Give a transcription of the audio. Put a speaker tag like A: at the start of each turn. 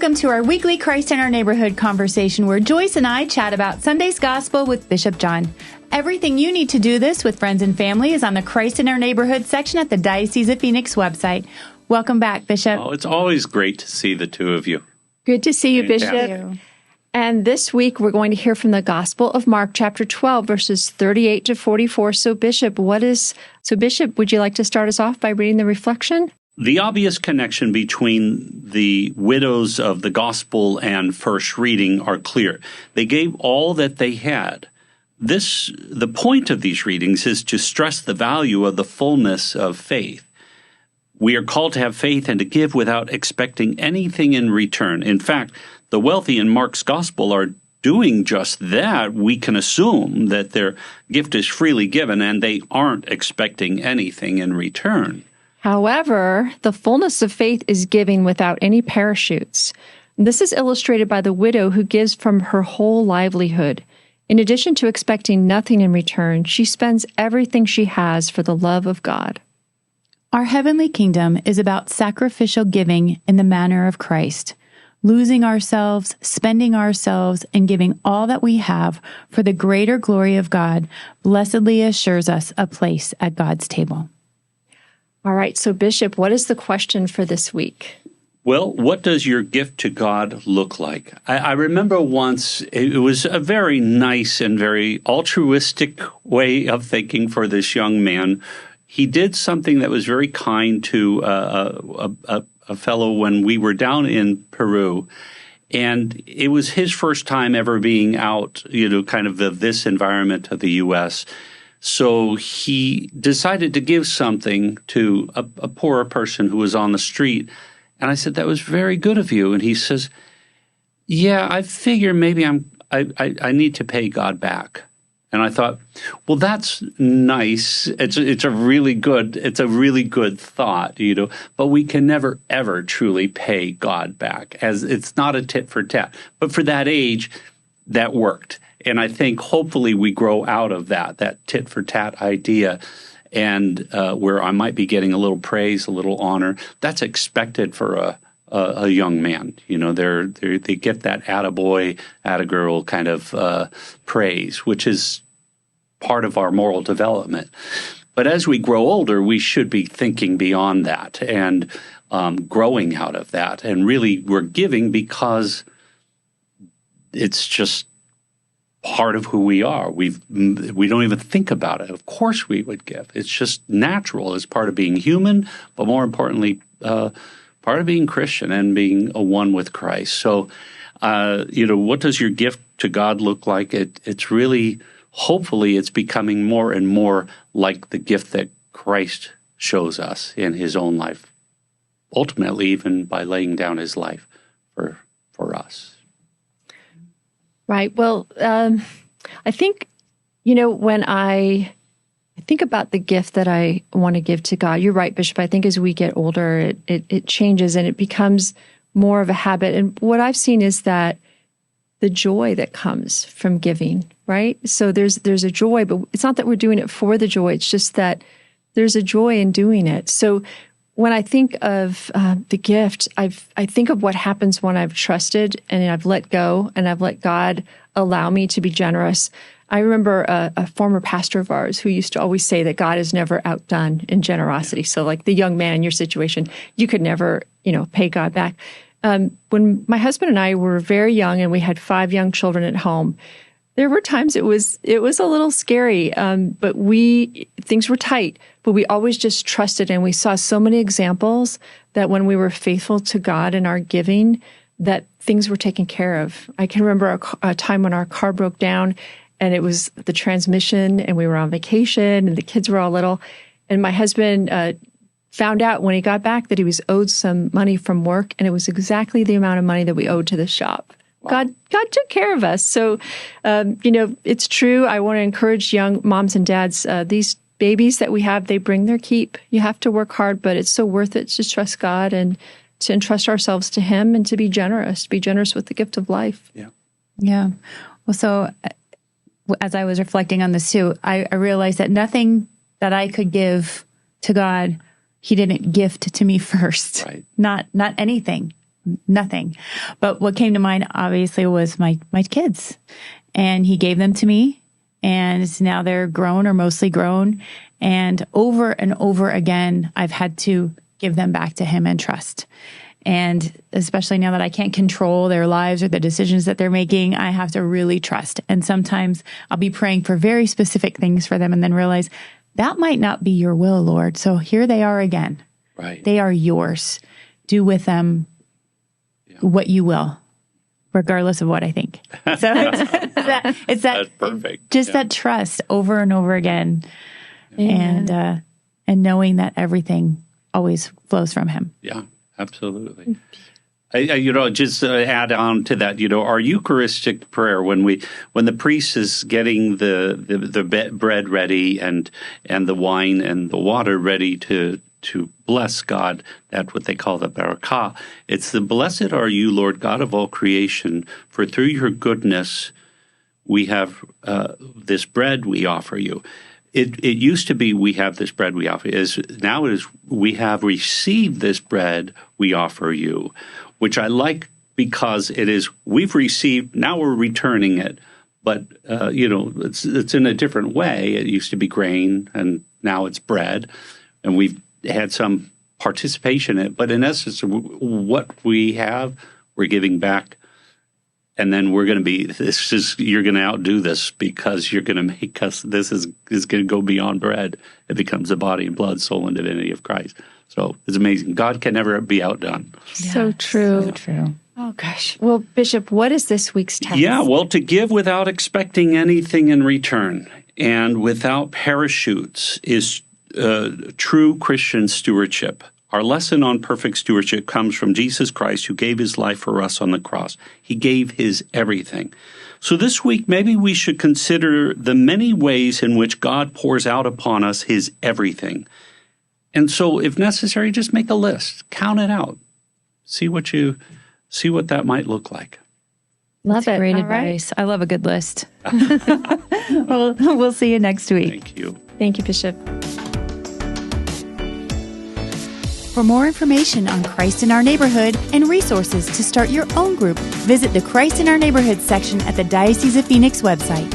A: Welcome to our weekly Christ in Our Neighborhood conversation where Joyce and I chat about Sunday's Gospel with Bishop John. Everything you need to do this with friends and family is on the Christ in Our Neighborhood section at the Diocese of Phoenix website. Welcome back, Bishop.
B: Oh, it's always great to see the two of you.
C: Good to see you, Bishop.
A: Thank you.
C: And this week we're going to hear from the Gospel of Mark, chapter 12, verses 38 to 44. So, Bishop, would you like to start us off by reading the reflection?
B: The obvious connection between the widows of the Gospel and first reading are clear. They gave all that they had. The point of these readings is to stress the value of the fullness of faith. We are called to have faith and to give without expecting anything in return. In fact, the wealthy in Mark's Gospel are doing just that. We can assume that their gift is freely given and they aren't expecting anything in return.
C: However, the fullness of faith is giving without any parachutes. This is illustrated by the widow who gives from her whole livelihood. In addition to expecting nothing in return, she spends everything she has for the love of God.
A: Our heavenly kingdom is about sacrificial giving in the manner of Christ, losing ourselves, spending ourselves, and giving all that we have for the greater glory of God blessedly assures us a place at God's table.
C: All right, so Bishop, what is the question for this week?
B: Well, what does your gift to God look like? I remember once, it was a very nice and very altruistic way of thinking for this young man. He did something that was very kind to a fellow when we were down in Peru. And it was his first time ever being out, kind of this environment of the U.S., so he decided to give something to a poorer person who was on the street. And I said, that was very good of you. And he says, yeah, I figure maybe I need to pay God back. And I thought, well, that's nice. It's a really good thought, but we can never, ever truly pay God back, as it's not a tit for tat. But for that age, that worked. And I think hopefully we grow out of that tit-for-tat idea, and where I might be getting a little praise, a little honor. That's expected for a young man. They get that attaboy, attagirl kind of praise, which is part of our moral development. But as we grow older, we should be thinking beyond that and growing out of that. And really, we're giving because it's just part of who we are. We don't even think about it. Of course we would give. It's just natural as part of being human, but more importantly, part of being Christian and being a one with Christ. So, what does your gift to God look like? It's really, hopefully, it's becoming more and more like the gift that Christ shows us in his own life, ultimately even by laying down his life for us.
C: Right. Well, I think, when I think about the gift that I want to give to God, you're right, Bishop. I think as we get older, it changes and it becomes more of a habit. And what I've seen is that the joy that comes from giving, right? So there's a joy, but it's not that we're doing it for the joy. It's just that there's a joy in doing it. So when I think of the gift, I think of what happens when I've trusted and I've let go and I've let God allow me to be generous. I remember a former pastor of ours who used to always say that God is never outdone in generosity. So like the young man in your situation, you could never, pay God back. When my husband and I were very young and we had 5 young children at home, there were times it was a little scary, but things were tight. But we always just trusted, and we saw so many examples that when we were faithful to God in our giving, that things were taken care of. I can remember a time when our car broke down, and it was the transmission, and we were on vacation, and the kids were all little, and my husband found out when he got back that he was owed some money from work, and it was exactly the amount of money that we owed to the shop. Wow. God took care of us. So, it's true. I want to encourage young moms and dads, these babies that we have, they bring their keep. You have to work hard, but it's so worth it to trust God and to entrust ourselves to him and to be generous with the gift of life.
B: Yeah.
A: Yeah. Well, so as I was reflecting on this too, I realized that nothing that I could give to God, he didn't gift to me first.
B: Right.
A: Not anything. nothing. But what came to mind, obviously, was my kids. And he gave them to me. And now they're grown or mostly grown. And over again, I've had to give them back to him and trust. And especially now that I can't control their lives or the decisions that they're making, I have to really trust. And sometimes I'll be praying for very specific things for them and then realize that might not be your will, Lord. So here they are again.
B: Right.
A: They are yours. Do with them what you will, regardless of what I think. So it's that
B: That's perfect.
A: Just that trust over and over again. And knowing that everything always flows from him.
B: Yeah. Absolutely. Just add on to that, our Eucharistic prayer when the priest is getting the bread ready and the wine and the water ready to bless God, that's what they call the barakah. It's the blessed are you, Lord God of all creation, for through your goodness we have this bread we offer you. It used to be we have this bread we offer. Now it is we have received this bread we offer you, which I like because it is we've received, now we're returning it. But, it's in a different way. It used to be grain and now it's bread. And we've had some participation in it. But in essence, what we have, we're giving back. And then we're going to you're going to outdo this because you're going to make us, this is going to go beyond bread. It becomes the body and blood, soul, and divinity of Christ. So it's amazing. God can never be outdone.
C: So true.
A: So true.
C: Oh, gosh. Well, Bishop, what is this week's text?
B: Yeah, well, to give without expecting anything in return and without parachutes is true Christian stewardship. Our lesson on perfect stewardship comes from Jesus Christ, who gave his life for us on the cross. He gave his everything. So this week, maybe we should consider the many ways in which God pours out upon us his everything. And so, if necessary, just make a list. Count it out. See what that might look like.
C: Love it.
A: Great
C: All
A: advice. Right. I love a good list. We'll see you next week.
B: Thank you.
C: Thank you, Bishop.
A: For more information on Christ in Our Neighborhood and resources to start your own group, visit the Christ in Our Neighborhood section at the Diocese of Phoenix website.